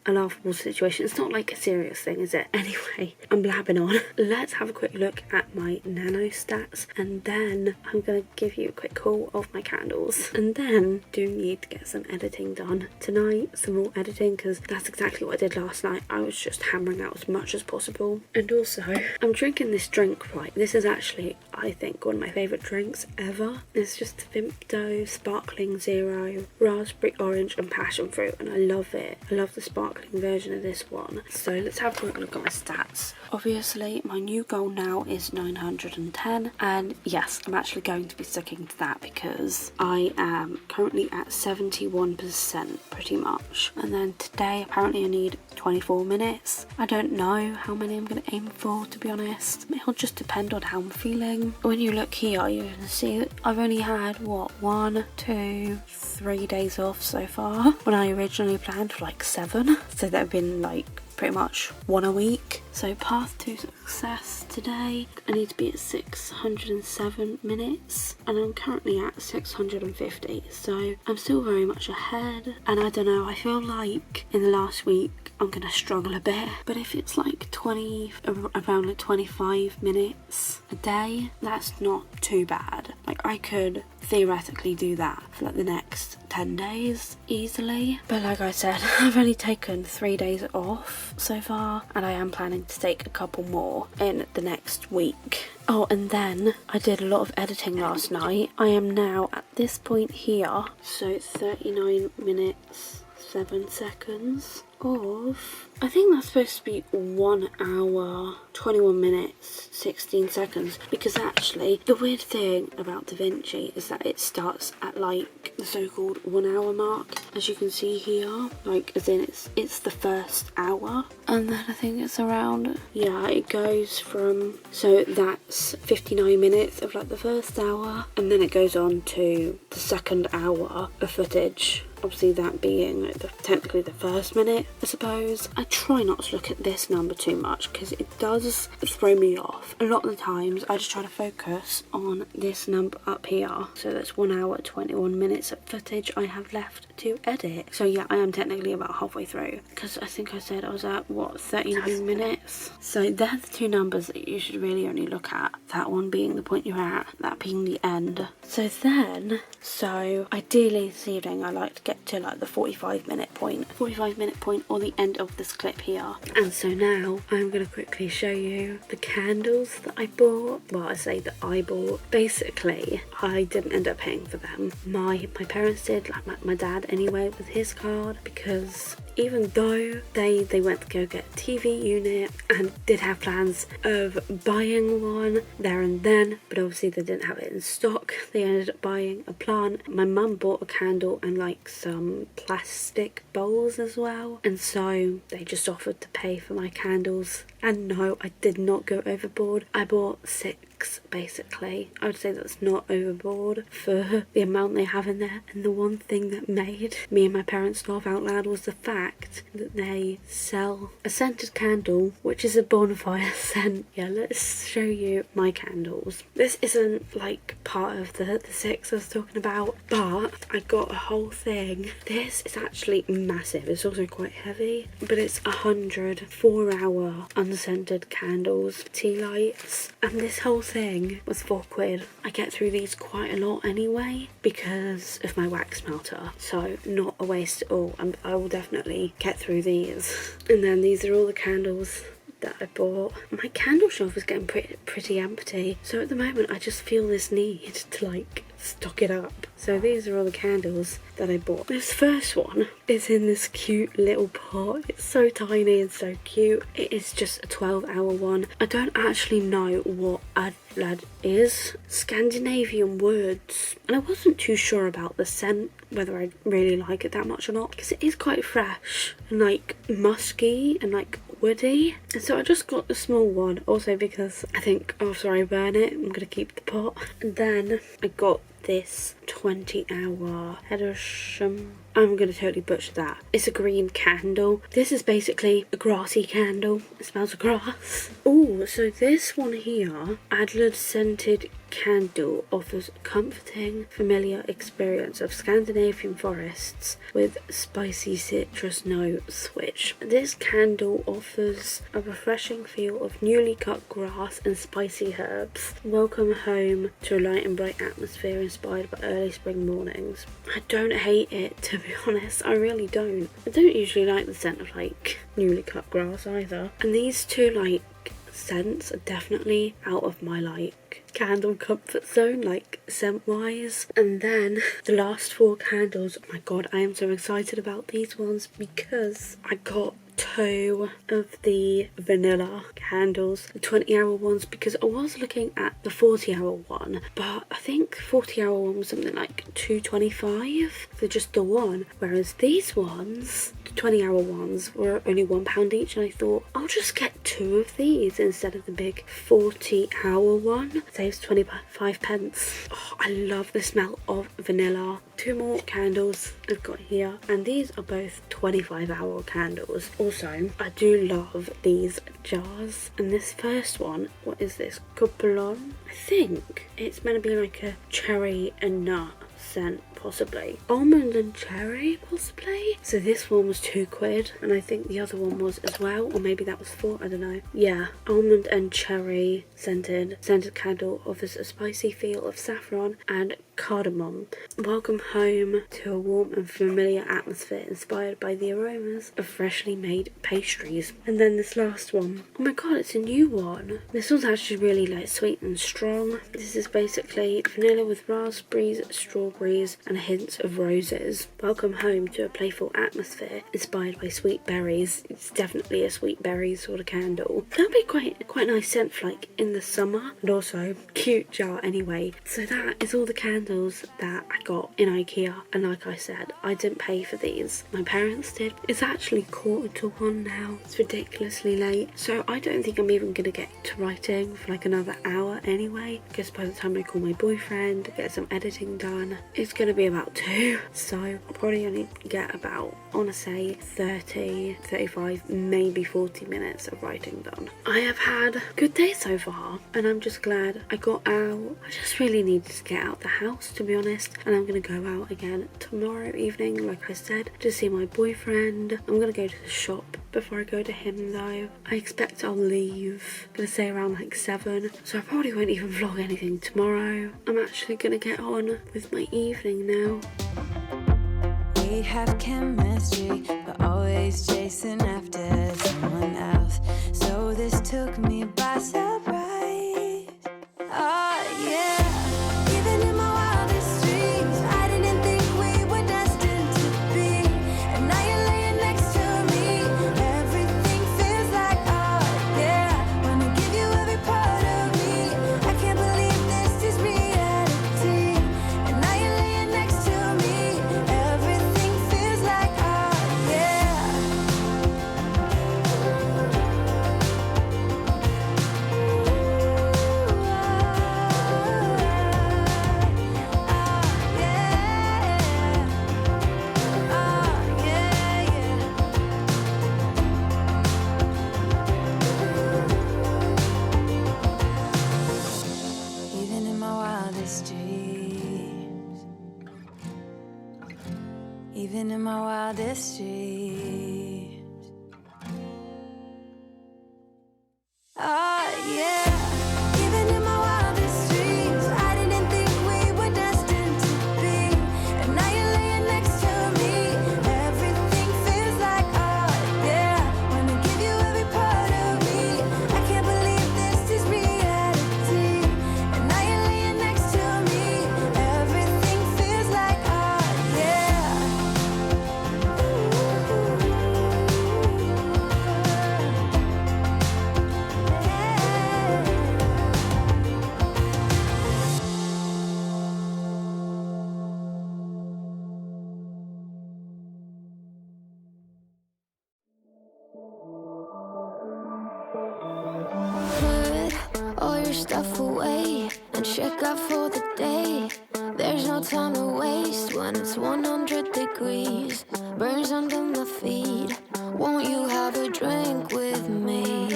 a laughable situation. It's not like a serious thing, is it? Anyway, I'm blabbing on. Let's have a quick look at my nano stats, and then I'm gonna give you a quick haul of my candles, and then do need to get some editing done tonight, some more editing, because that's exactly what I did last night. I was just hammering out as much as possible. And also I'm drinking this drink, right? This is actually, I think, one of my favourite drinks ever. It's just Vimto Sparkling Zero, raspberry, orange and passion fruit, and I love it. I love the sparkling version of this one. So let's have a quick look at my stats. Obviously my new goal now is 910, and yes, I'm actually going to be sticking to that, because I am currently at 71% pretty much, and then today apparently I need 24 minutes. I don't know how many I'm going to aim for, to be honest. It'll just depend on how I'm feeling. When you look here, you can see that I've only had what, 1, 2, 3 days off so far, when I originally planned for like 7, so that have been like pretty much 1 a week. So path to success today, I need to be at 607 minutes, and I'm currently at 650, so I'm still very much ahead. And I don't know, I feel like in the last week I'm gonna struggle a bit, but if it's like around like 25 minutes a day, that's not too bad. Like I could theoretically do that for like the next 10 days easily, but like I said, I've only taken 3 days off so far, and I am planning to take a couple more in the next week. Oh, and then I did a lot of editing last night. I am now at this point here, so 39 minutes 7 seconds of, I think that's supposed to be 1 hour, 21 minutes, 16 seconds, because actually the weird thing about DaVinci is that it starts at like the so-called 1 hour mark, as you can see here, like as in it's the first hour, and then I think it's around, yeah, it goes from, so that's 59 minutes of like the first hour, and then it goes on to the second hour of footage. Obviously that being technically the first minute, I suppose. I try not to look at this number too much because it does throw me off. A lot of the times I just try to focus on this number up here. So that's 1 hour 21 minutes of footage I have left to edit. So yeah, I am technically about halfway through because I think I said I was at, what, 39 minutes? So they're the two numbers that you should really only look at. That one being the point you're at, that being the end. So ideally this evening I like to get to like the 45 minute point or the end of this clip here. And so now I'm going to quickly show you the candles that I bought. Well, I say that I bought. Basically, I didn't end up paying for them. My parents did, like my dad anyway, with his card, because even though they went to go get a TV unit and did have plans of buying one there and then, but obviously they didn't have it in stock, they ended up buying a plant. My mum bought a candle and like some plastic bowls as well, and so they just offered to pay for my candles. And no, I did not go overboard. I bought 6 basically. I would say that's not overboard for the amount they have in there. And the one thing that made me and my parents laugh out loud was the fact that they sell a scented candle, which is a bonfire scent. Yeah, let's show you my candles. This isn't like part of the 6 I was talking about, but I got a whole thing. This is actually massive. It's also quite heavy, but it's 100 4-hour unscented candles, tea lights, and this whole thing was £4. I get through these quite a lot anyway because of my wax melter, so not a waste at all. I will definitely get through these. And then these are all the candles that I bought. My candle shelf is getting pretty empty, so at the moment I just feel this need to like stock it up. So these are all the candles that I bought. This first one is in this cute little pot. It's so tiny and so cute. It is just a 12-hour one. I don't actually know what Lvly is. Scandinavian woods. And I wasn't too sure about the scent, whether I really like it that much or not, because it is quite fresh and like musky and like woody. And so I just got the small one, also because I think after I burn it I'm gonna keep the pot. And then I got this 20-hour Heddersham. I'm going to totally butcher that. It's a green candle. This is basically a grassy candle. It smells of grass. Oh, so this one here, Lvly scented candle, offers a comforting, familiar experience of Scandinavian forests with spicy citrus notes, which this candle offers a refreshing feel of newly cut grass and spicy herbs. Welcome home to a light and bright atmosphere inspired by early spring mornings. I don't hate it, to be honest. I really don't. I don't usually like the scent of like newly cut grass either. And these two like scents are definitely out of my like candle comfort zone, like scent wise. And then the last 4 candles, oh my god, I am so excited about these ones because I got 2 of the vanilla candles, the 20-hour ones, because I was looking at the 40-hour one, but I think 40-hour one was something like $2.25 for just the one, whereas these ones, the 20-hour ones, were only £1 each, and I thought I'll just get 2 of these instead of the big 40-hour one. Saves 25 pence. Oh, I love the smell of vanilla. 2 more candles I've got here, and these are both 25-hour candles. Also, I do love these jars, and this first one, what is this? Coupelon? I think it's meant to be like a cherry and nut scent, possibly. Almond and cherry, possibly. So this one was £2, and I think the other one was as well, or maybe that was 4, I don't know. Yeah, almond and cherry scented candle offers a spicy feel of saffron and cardamom. Welcome home to a warm and familiar atmosphere inspired by the aromas of freshly made pastries. And then this last one, oh my god, it's a new one. This one's actually really like sweet and strong. This is basically vanilla with raspberries, strawberries, and hints of roses. Welcome home to a playful atmosphere inspired by sweet berries. It's definitely a sweet berries sort of candle. That'd be quite nice scent for like in the summer, and also cute jar anyway. So that is all the candles that I got in ikea, and like I said, I didn't pay for these, my parents did. It's actually 1:45 now. It's ridiculously late, so I don't think I'm even gonna get to writing for like another hour anyway, because by the time I call my boyfriend, get some editing done, it's gonna be about 2. So I'll probably only get about, I want to say 30, 35, maybe 40 minutes of writing done. I have had a good day so far, and I'm just glad I got out. I just really needed to get out the house, to be honest, and I'm gonna go out again tomorrow evening, like I said, to see my boyfriend. I'm gonna go to the shop before I go to him though. I expect I'll leave, I'm gonna say around like 7, so I probably won't even vlog anything tomorrow. I'm actually gonna get on with my evening now. We have chemistry, but always chasing after someone else. So this took me by surprise. Oh yeah. Even in my wildest dreams, I didn't think we were destined to be. And now you're laying next to me. Everything feels like oh yeah. Wanna give you every part of me. I can't believe this is reality. And now you're laying next to me. Everything feels like oh yeah. Even in my wildest dreams, even in my wildest dreams. Oh yeah, even in my wildest dreams, I didn't think we were destined to be. And now you're laying next to me. Everything feels like oh yeah. Wanna give you every part of me. I can't believe this is reality. And now you're laying next to me. Everything feels like oh yeah. Put all your stuff away and check out for the day. There's no time to waste when it's 100 degrees. Burns under my feet. Won't you have a drink with me?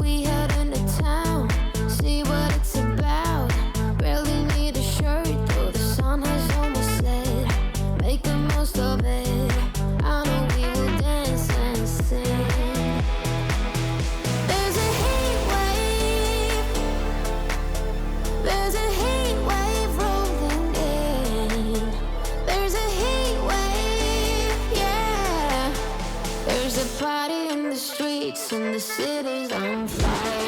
We head into town, see what it's about. Barely need a shirt, though the sun has almost set. Make the most of it. I know we will dance and sing. There's a heat wave. There's a heat wave rolling in. There's a heat wave, yeah. There's a party in the streets and the city's on fire.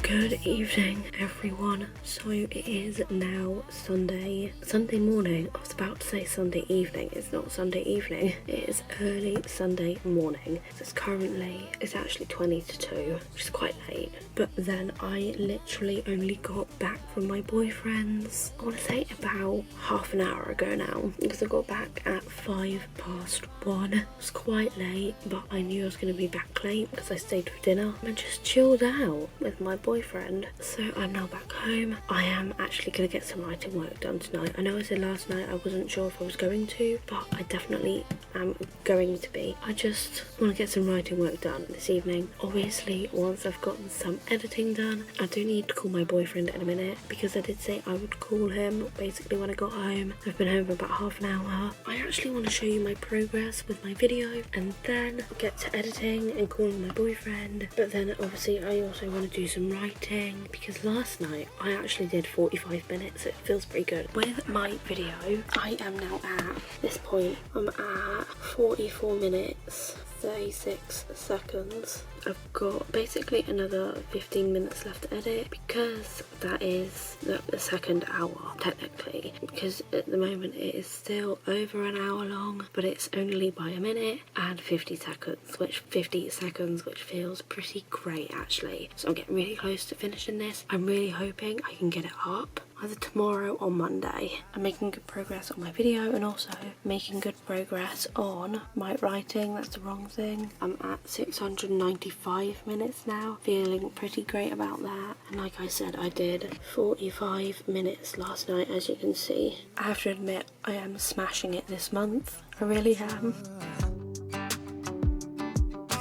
Good evening everyone. So it is now Sunday morning. I was about to say Sunday evening. It's not Sunday evening, it is early Sunday morning. It's actually 20 to 2, which is quite late. But then I literally only got back from my boyfriend's, I want to say about half an hour ago now, because I got back at 1:05. It was quite late, but I knew I was going to be back late because I stayed for dinner and just chilled out with my boyfriend boyfriend. So I'm now back home. I am actually going to get some writing work done tonight. I know I said last night I wasn't sure if I was going to, but I definitely am going to be. I just want to get some writing work done this evening. Obviously, once I've gotten some editing done, I do need to call my boyfriend in a minute, because I did say I would call him basically when I got home. I've been home for about half an hour. I actually want to show you my progress with my video and then get to editing and calling my boyfriend. But then obviously I also want to do some writing, because last night I actually did 45 minutes. It feels pretty good. With my video, I am now at this point, I'm at 44 minutes 36 seconds. I've got basically another 15 minutes left to edit, because that is the second hour technically, because at the moment it is still over an hour long, but it's only by a minute and 50 seconds, which feels pretty great actually. So I'm getting really close to finishing this. I'm really hoping I can get it up either tomorrow or Monday. I'm making good progress on my video and also making good progress on my writing. That's the wrong thing. I'm at 695 minutes now, feeling pretty great about that. And like I said, I did 45 minutes last night, as you can see. I have to admit, I am smashing it this month. I really am.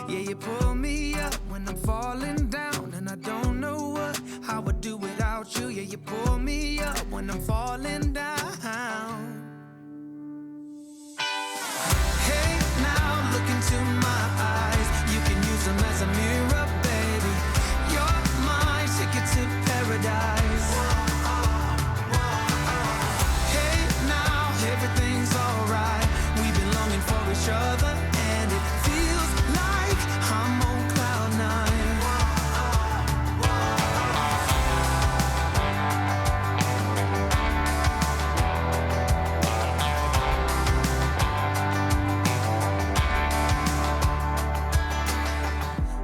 Yeah, you pull me up when I'm falling down, and I don't know how I would do without you. Yeah, you pull me up when I'm falling down. Hey, now look into my eyes. You can use them as a mirror, baby. You're my ticket to paradise. Hey, now everything's alright. We've been longing for each other, and it feels like I'm on cloud nine.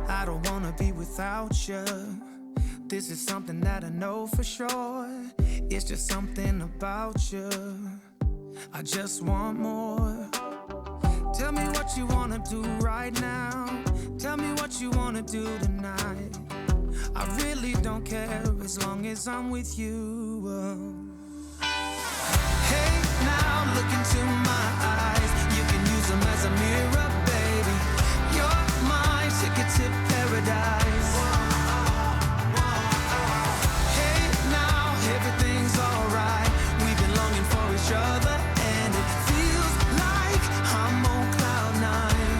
I don't wanna be without you. This is something that I know for sure. It's just something about you. I just want more. Tell me what you wanna do right now. Tell me what you wanna do tonight. I really don't care as long as I'm with you. Hey, now look into my eyes. You can use them as a mirror, baby. You're my ticket to paradise. Hey, now everything's alright. We've been longing for each other, and it feels like I'm on cloud nine.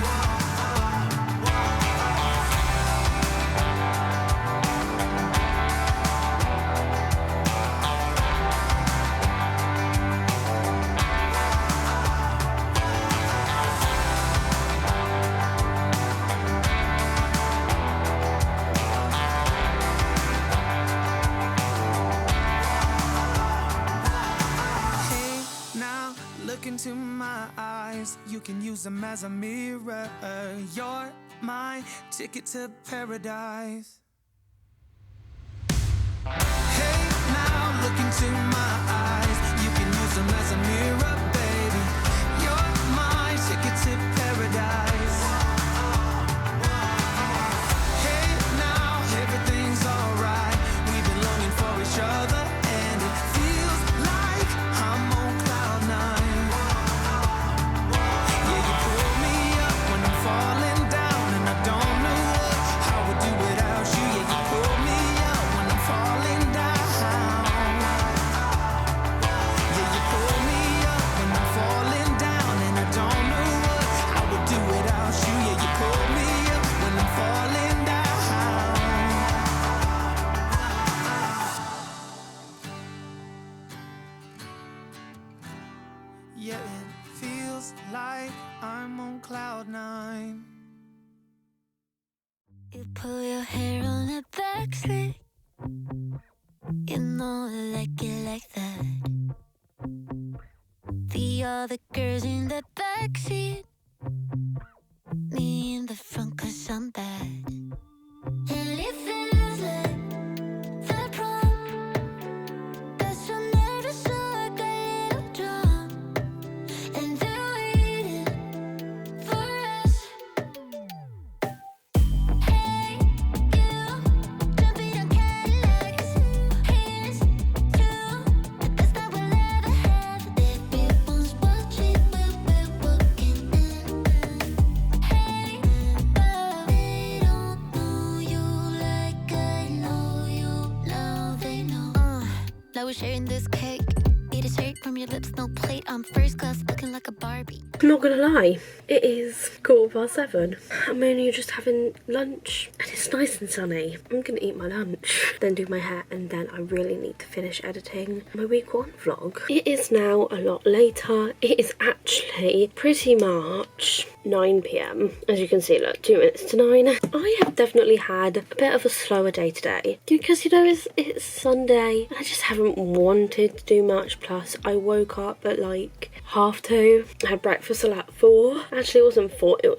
Hey, now look into my eyes. You can use them as a mirror. You're my ticket to paradise. Hey, now look into my eyes. You can use them as a mirror, baby. You're my ticket to paradise. Hey, now everything's alright. We've been longing for each other, and it feels like I'm on cloud nine. Yeah, you pull me up when I'm falling down, and I don't know how I would do without you. Yeah, you pull me up when I'm falling down. Yeah, you pull me up when I'm falling down, and I don't know how I would do without you. Yeah, you pull me up when I'm falling down. Yeah, it feels like I'm on cloud nine. You pull your hair on the back slick. You know I like it like that. The other girls in the backseat, me in the front 'cause I'm bad. And it feels like the prom. Got so nervous, so I got a little drunk. And they're waiting for us. Hey, you, jumping on Cadillacs. Wildflowers sharing this cake. Eat a straight from your lips, no plate. I'm first class, looking like a Barbie. I'm not gonna lie, it is 7:15. I'm only just having lunch and it's nice and sunny. I'm gonna eat my lunch, then do my hair, and then I really need to finish editing my week 1 vlog. It is now a lot later. It is actually pretty much 9 p.m. As you can see, look, 2 minutes to 9. I have definitely had a bit of a slower day today because, you know, it's Sunday and I just haven't wanted to do much. Plus, I woke up at like 2:30. I had breakfast at 4. Actually, it wasn't 4. It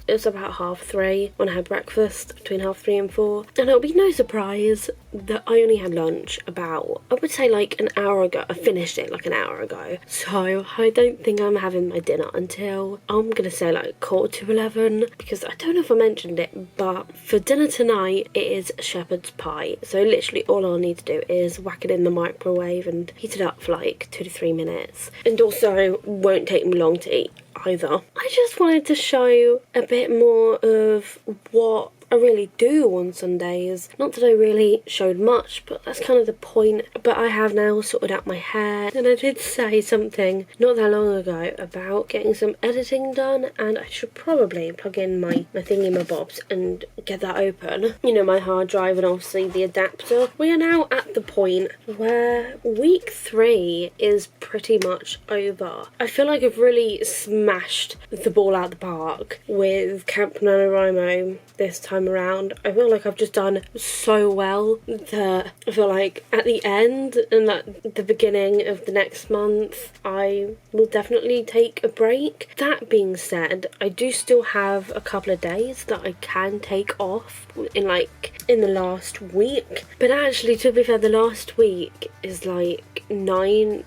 was about 3:30 when I had breakfast, between 3:30 and 4. And it'll be no surprise that I only had lunch about, I would say, like an hour ago. I finished it like an hour ago. So I don't think I'm having my dinner until, I'm gonna say, like 11:15, because I don't know if I mentioned it, but for dinner tonight it is shepherd's pie. So literally all I'll need to do is whack it in the microwave and heat it up for like 2 to 3 minutes. And also won't take me long to eat either. I just wanted to show a bit more of what I really do on Sundays. Not that I really showed much, but that's kind of the point. But I have now sorted out my hair, and I did say something not that long ago about getting some editing done, and I should probably plug in my thingy-my-bobs and get that open. You know, my hard drive and obviously the adapter. We are now at the point where week 3 is pretty much over. I feel like I've really smashed the ball out the park with Camp NaNoWriMo this time around. I feel like I've just done so well that I feel like at the end and at the beginning of the next month I will definitely take a break. That being said, I do still have a couple of days that I can take off in the last week, but actually, to be fair, the last week is like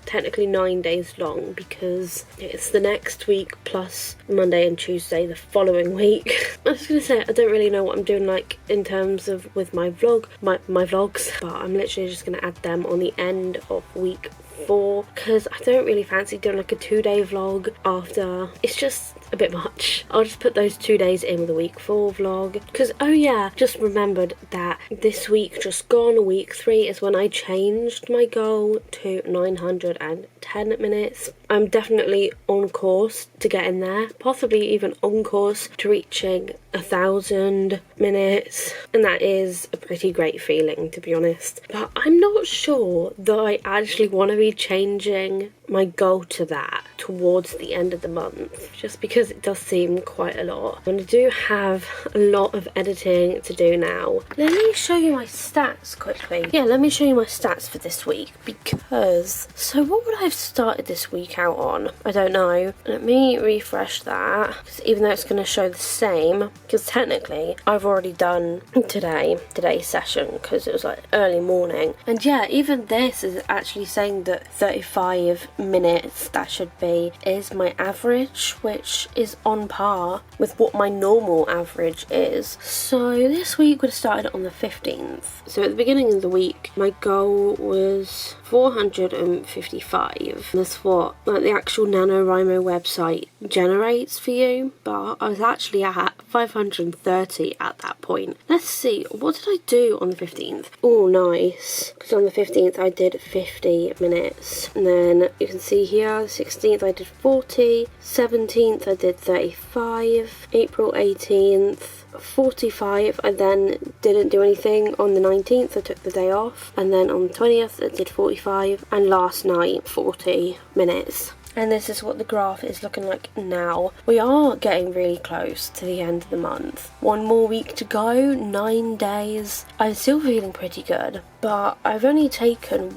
technically 9 days long, because it's the next week plus Monday and Tuesday the following week. I was gonna say, I don't really know what I'm doing like in terms of with my vlogs, but I'm literally just gonna add them on the end of week 4, because I don't really fancy doing like a 2-day vlog after. It's just a bit much. I'll just put those 2 days in with a week 4 vlog, because oh yeah, just remembered that this week just gone, week 3, is when I changed my goal to 910 minutes. I'm definitely on course to getting there, possibly even on course to reaching 1,000 minutes, and that is a pretty great feeling, to be honest. But I'm not sure that I actually want to be changing my goal to that towards the end of the month, just because it does seem quite a lot, and I do have a lot of editing to do now. Let me show you my stats quickly. Yeah, let me show you my stats for this week, because so what would I have started this week out on? I don't know. Let me refresh that, because even though it's going to show the same, because technically I've already done today's session, because it was like early morning. And yeah, even this is actually saying that 35 minutes that should be is my average, which is on par with what my normal average is. So this week would have started on the 15th. So at the beginning of the week my goal was 455. That's what like the actual NaNoWriMo website generates for you, but I was actually at 530 at that point. Let's see, what did I do on the 15th? Oh, nice, because on the 15th I did 50 minutes, and then you can see here, the 16th I did 40, 17th I did 35, April 18th 45. I then didn't do anything on the 19th, I took the day off, and then on the 20th I did 45, and last night 40 minutes. And this is what the graph is looking like now. We are getting really close to the end of the month. 1 more week to go, 9 days. I'm still feeling pretty good, but I've only taken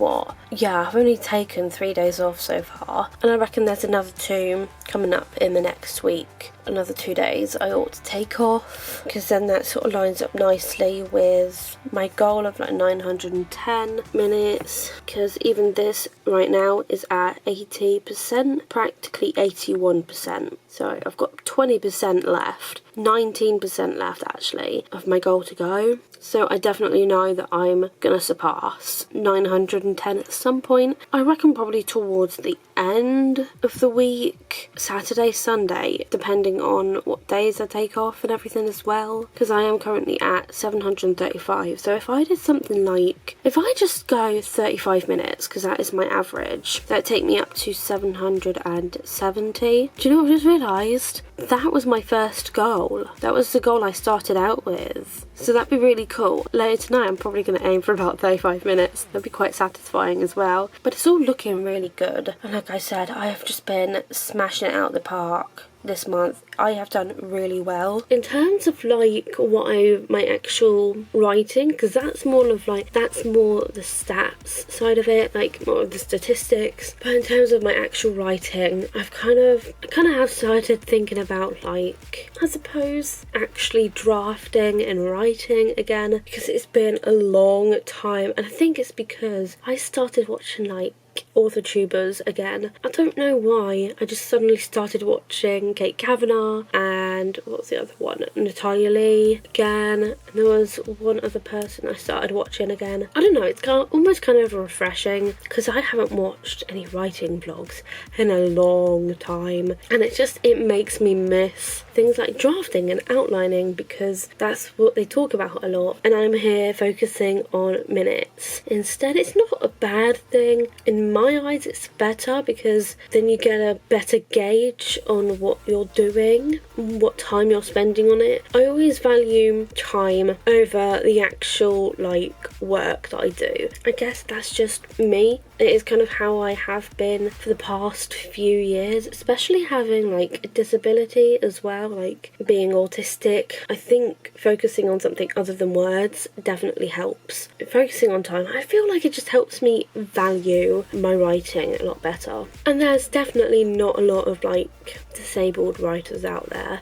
I've only taken 3 days off so far, and I reckon there's another 2 coming up in the next week. Another 2 days I ought to take off, because then that sort of lines up nicely with my goal of like 910 minutes, because even this right now is at 80%, practically 81%. So I've got 20% left, 19% left actually, of my goal to go. So I definitely know that I'm gonna surpass 910 at some point. I reckon probably towards the end of the week, Saturday, Sunday, depending on what days I take off and everything as well. Because I am currently at 735. So if I did something like, if I just go 35 minutes, because that is my average, that'd take me up to 770. Do you know what I just realised? That was my first goal. That was the goal I started out with. So that'd be really cool. Later tonight I'm probably going to aim for about 35 minutes. That'd be quite satisfying as well. But it's all looking really good. And like I said, I have just been smashing it out the park this month. I have done really well in terms of like my actual writing, because that's more of like, that's more the stats side of it, like more of the statistics. But in terms of my actual writing, I've kind of have started thinking about, like, I suppose actually drafting and writing again, because it's been a long time. And I think it's because I started watching like author tubers again. I don't know why, I just suddenly started watching Kate Kavanagh and what's the other one, Natalia Lee again, and there was one other person I started watching again. I don't know, it's almost kind of refreshing, because I haven't watched any writing vlogs in a long time, and it makes me miss things like drafting and outlining, because that's what they talk about a lot, and I'm here focusing on minutes instead. It's not a bad thing. In my eyes it's better, because then you get a better gauge on what you're doing, what time you're spending on it. I always value time over the actual like work that I do. I guess that's just me. It is kind of how I have been for the past few years, especially having like a disability as well, like being autistic. I think focusing on something other than words definitely helps. Focusing on time, I feel like it just helps me value my writing a lot better. And there's definitely not a lot of like disabled writers out there.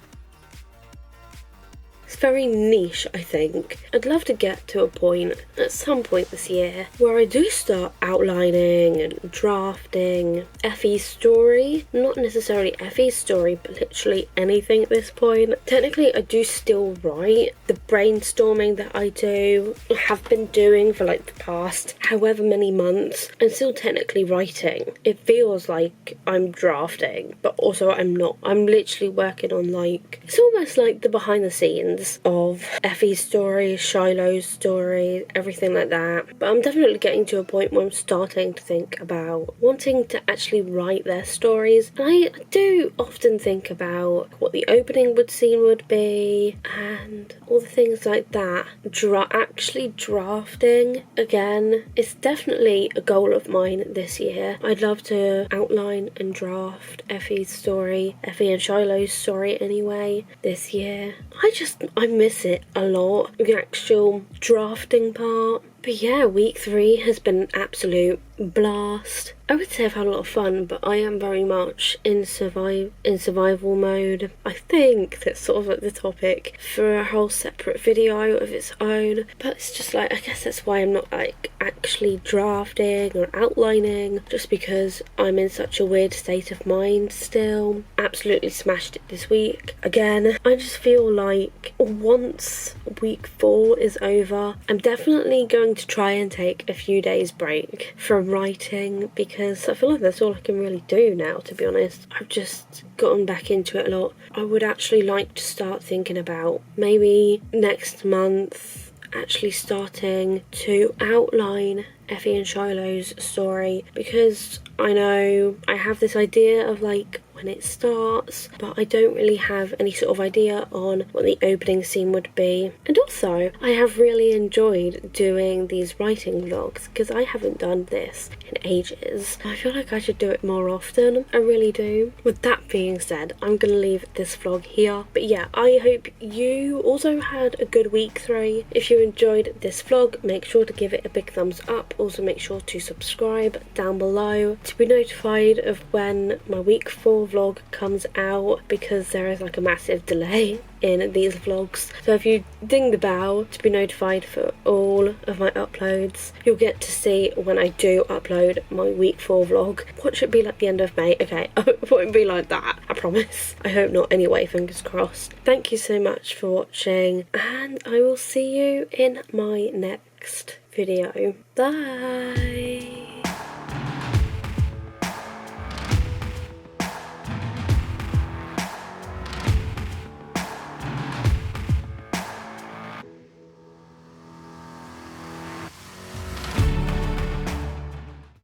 It's very niche, I think. I'd love to get to a point at some point this year where I do start outlining and drafting Effie's story. Not necessarily Effie's story, but literally anything at this point. Technically, I do still write. The brainstorming that I do, have been doing for like the past however many months, I'm still technically writing. It feels like I'm drafting, but also I'm not. I'm literally working on like, it's almost like the behind the scenes of Effie's story, Shiloh's story, everything like that. But I'm definitely getting to a point where I'm starting to think about wanting to actually write their stories. And I do often think about what the opening scene would be and all the things like that. Actually drafting again is definitely a goal of mine this year. I'd love to outline and draft Effie's story, Effie and Shiloh's story anyway, this year. I miss it a lot, the actual drafting part. But yeah, week 3 has been an absolute blast. I would say I've had a lot of fun, but I am very much in survival mode. I think that's sort of like the topic for a whole separate video of its own. But it's just like, I guess that's why I'm not like actually drafting or outlining, just because I'm in such a weird state of mind still. Absolutely smashed it this week. Again, I just feel like once week 4 is over, I'm definitely going to try and take a few days break from writing, because I feel like that's all I can really do now, to be honest. I've just gotten back into it a lot. I would actually like to start thinking about maybe next month actually starting to outline Effie and Shiloh's story, because I know I have this idea of like when it starts, but I don't really have any sort of idea on what the opening scene would be. And also, I have really enjoyed doing these writing vlogs, because I haven't done this in ages. I feel like I should do it more often. I really do. With that being said, I'm gonna leave this vlog here. But yeah, I hope you also had a good week 3. If you enjoyed this vlog, make sure to give it a big thumbs up. Also make sure to subscribe down below to be notified of when my week 4 vlog comes out, because there is like a massive delay in these vlogs. So if you ding the bell to be notified for all of my uploads, you'll get to see when I do upload my week 4 vlog. What should it be like the end of May? Okay, it won't be like that, I promise. I hope not anyway, fingers crossed. Thank you so much for watching, and I will see you in my next video. Bye!